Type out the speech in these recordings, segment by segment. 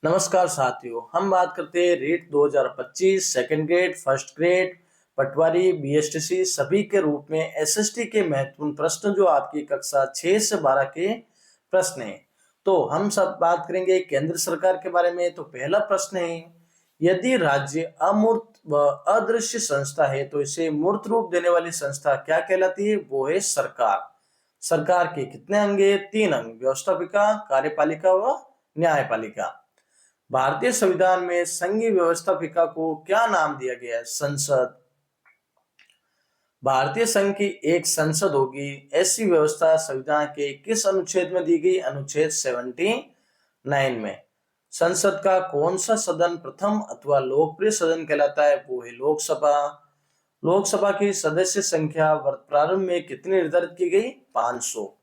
नमस्कार साथियों, हम बात करते हैं REET 2025 second grade, first grade, patwari, BSTC सभी के रूप में एसएसटी के महत्वपूर्ण प्रश्न जो आपकी कक्षा 6 से 12 के प्रश्न हैं। तो हम सब बात करेंगे केंद्र सरकार के बारे में। तो पहला प्रश्न है, यदि राज्य अमूर्त व अदृश्य संस्था है तो इसे मूर्त रूप देने वाली संस्था क्या कहलाती है? वो है सरकार। सरकार के कितने अंग है? 3 अंग, व्यवस्थापिका, कार्यपालिका व न्यायपालिका। भारतीय संविधान में संघीय व्यवस्थापिका को क्या नाम दिया गया है? संसद। भारतीय संघ की एक संसद होगी, ऐसी व्यवस्था संविधान के किस अनुच्छेद में दी गई? अनुच्छेद 79 में। संसद का कौन सा सदन प्रथम अथवा लोकप्रिय सदन कहलाता है? वो है लोकसभा। लोकसभा की सदस्य संख्या प्रारंभ में कितनी निर्धारित की गई? 500।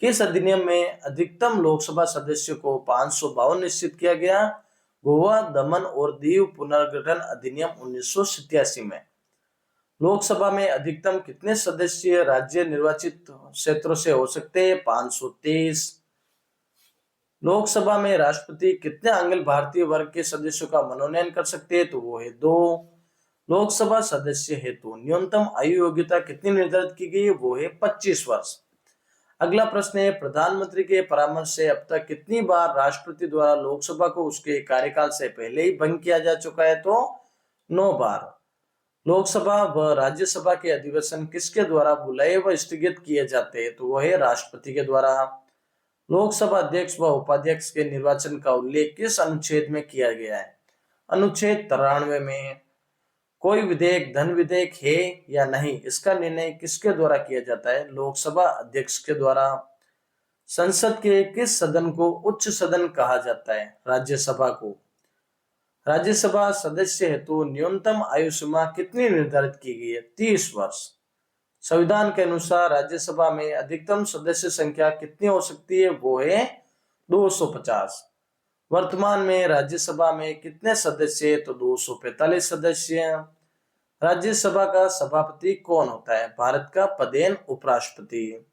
किस अधिनियम में अधिकतम लोकसभा सदस्यों को 552 निश्चित किया गया? गोवा, दमन और दीव पुनर्गठन अधिनियम 1987 में। लोकसभा में अधिकतम कितने सदस्य राज्य निर्वाचित क्षेत्रों से हो सकते हैं? 523। लोकसभा में राष्ट्रपति कितने अखिल भारतीय वर्ग के सदस्यों का मनोनयन कर सकते हैं? तो वो है 2। लोकसभा सदस्य हेतु न्यूनतम आयु योग्यता कितनी निर्धारित की गई है? वो है 25 वर्ष। अगला प्रश्न है, प्रधानमंत्री के परामर्श से अब तक कितनी बार राष्ट्रपति द्वारा लोकसभा को उसके कार्यकाल से पहले ही भंग किया जा चुका है? तो 9 बार। लोकसभा व राज्यसभा के अधिवेशन किसके द्वारा बुलाए व स्थगित किए जाते हैं? तो वह है राष्ट्रपति के द्वारा। लोकसभा अध्यक्ष व उपाध्यक्ष के निर्वाचन का उल्लेख किस अनुच्छेद में किया गया है? अनुच्छेद 93 में। कोई विधेयक धन विधेयक है या नहीं, इसका निर्णय किसके द्वारा किया जाता है? लोकसभा अध्यक्ष के द्वारा। संसद के किस सदन को उच्च सदन कहा जाता है? राज्यसभा को। राज्यसभा सदस्य हेतु न्यूनतम आयु सीमा कितनी निर्धारित की गई है? 30 वर्ष। संविधान के अनुसार राज्यसभा में अधिकतम सदस्य संख्या कितनी हो सकती है? वो है 250। वर्तमान में राज्यसभा में कितने सदस्य हैं? तो 245 सदस्य हैं। राज्यसभा का सभापति कौन होता है? भारत का पदेन उपराष्ट्रपति।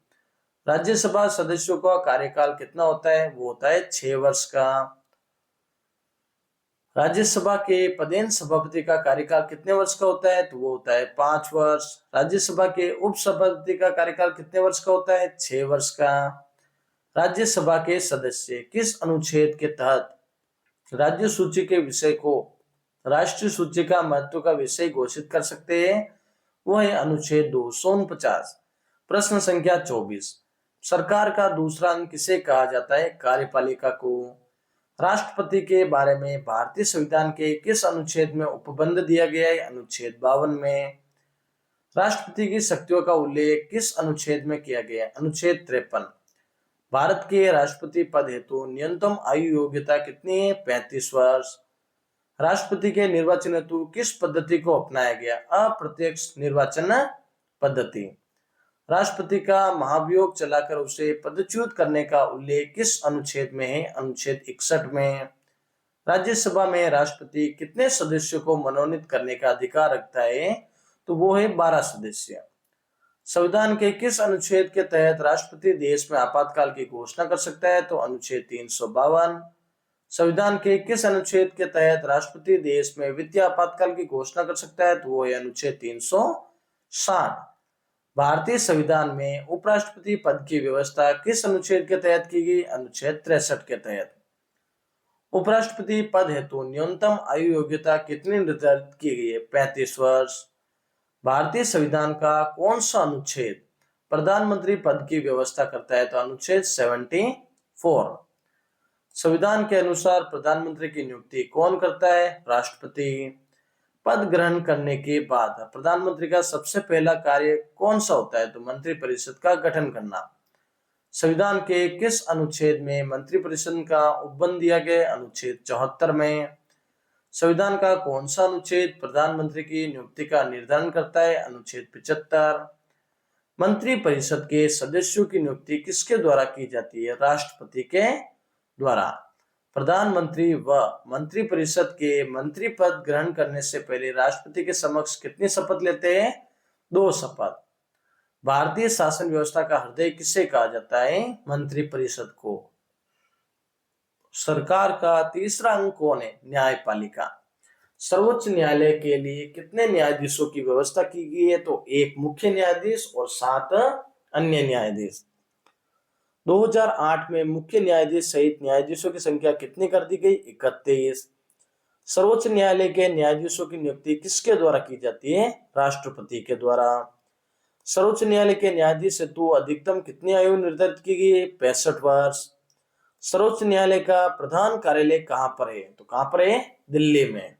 राज्यसभा सदस्यों का कार्यकाल कितना होता है? वो होता है 6 वर्ष का। राज्यसभा के पदेन सभापति का कार्यकाल कितने वर्ष का होता है? तो वो होता है 5 वर्ष। राज्यसभा के उप सभापति का कार्यकाल कितने वर्ष का होता है? 6 वर्ष का। राज्यसभा के सदस्य किस अनुच्छेद के तहत राज्य सूची के विषय को राष्ट्रीय सूची का महत्व का विषय घोषित कर सकते हैं? वह है अनुच्छेद 249। प्रश्न संख्या 24, सरकार का दूसरा अंग किसे कहा जाता है? कार्यपालिका को। राष्ट्रपति के बारे में भारतीय संविधान के किस अनुच्छेद में उपबंध दिया गया है? अनुच्छेद 52 में। राष्ट्रपति की शक्तियों का उल्लेख किस अनुच्छेद में किया गया है? अनुच्छेद 53। भारत के राष्ट्रपति पद हेतु न्यूनतम आयु योग्यता कितनी है? 35 वर्ष। राष्ट्रपति के निर्वाचन हेतु किस पद्धति को अपनाया गया? अप्रत्यक्ष निर्वाचन पद्धति। राष्ट्रपति का महाभियोग चलाकर उसे पदच्युत करने का उल्लेख किस अनुच्छेद में है? अनुच्छेद 61 में। राज्यसभा में राष्ट्रपति कितने सदस्यों को मनोनीत करने का अधिकार रखता है? तो वो है 12 सदस्य। संविधान के किस अनुच्छेद के तहत राष्ट्रपति देश में आपातकाल की घोषणा कर सकता है? तो अनुच्छेद 352। संविधान के किस अनुच्छेद के तहत राष्ट्रपति देश में वित्तीय आपातकाल की घोषणा कर सकता है? तो वो है अनुच्छेद 360। भारतीय संविधान में उपराष्ट्रपति पद की व्यवस्था किस अनुच्छेद के तहत की गई? अनुच्छेद 63 के तहत। उपराष्ट्रपति पद हेतु न्यूनतम आयु योग्यता कितनी निर्धारित की गई है? 35 वर्ष। भारतीय संविधान का कौन सा अनुच्छेद प्रधानमंत्री पद की व्यवस्था करता है? तो अनुच्छेद 74। संविधान के अनुसार प्रधानमंत्री की नियुक्ति कौन करता है? राष्ट्रपति। पद ग्रहण करने के बाद प्रधानमंत्री का सबसे पहला कार्य कौन सा होता है? तो मंत्रिपरिषद का गठन करना। संविधान के किस अनुच्छेद में मंत्रिपरिषद का उपबंध दिया गया? अनुच्छेद 74 में। संविधान का कौन सा अनुच्छेद प्रधानमंत्री की नियुक्ति का निर्धारण करता है? अनुच्छेद 75। मंत्रिपरिषद के सदस्यों की नियुक्ति किसके द्वारा की जाती है? राष्ट्रपति के द्वारा। प्रधानमंत्री व मंत्रिपरिषद के मंत्री पद ग्रहण करने से पहले राष्ट्रपति के समक्ष कितनी शपथ लेते हैं? 2 शपथ। भारतीय शासन व्यवस्था का हृदय किसे कहा जाता है? मंत्रिपरिषद को। सरकार का तीसरा अंग कौन है? न्यायपालिका। सर्वोच्च न्यायालय के लिए कितने न्यायाधीशों की व्यवस्था की गई है? तो एक मुख्य न्यायाधीश और 7 अन्य न्यायाधीश। 2008 में मुख्य न्यायाधीश सहित न्यायाधीशों की संख्या कितनी कर दी गई? 31। सर्वोच्च न्यायालय के न्यायाधीशों की नियुक्ति किसके द्वारा की जाती है? राष्ट्रपति के द्वारा। सर्वोच्च न्यायालय के न्यायाधीश हेतु अधिकतम कितनी आयु निर्धारित की गई है? 65 वर्ष। सर्वोच्च न्यायालय का प्रधान कार्यालय कहां पर है? तो कहां पर है? दिल्ली में।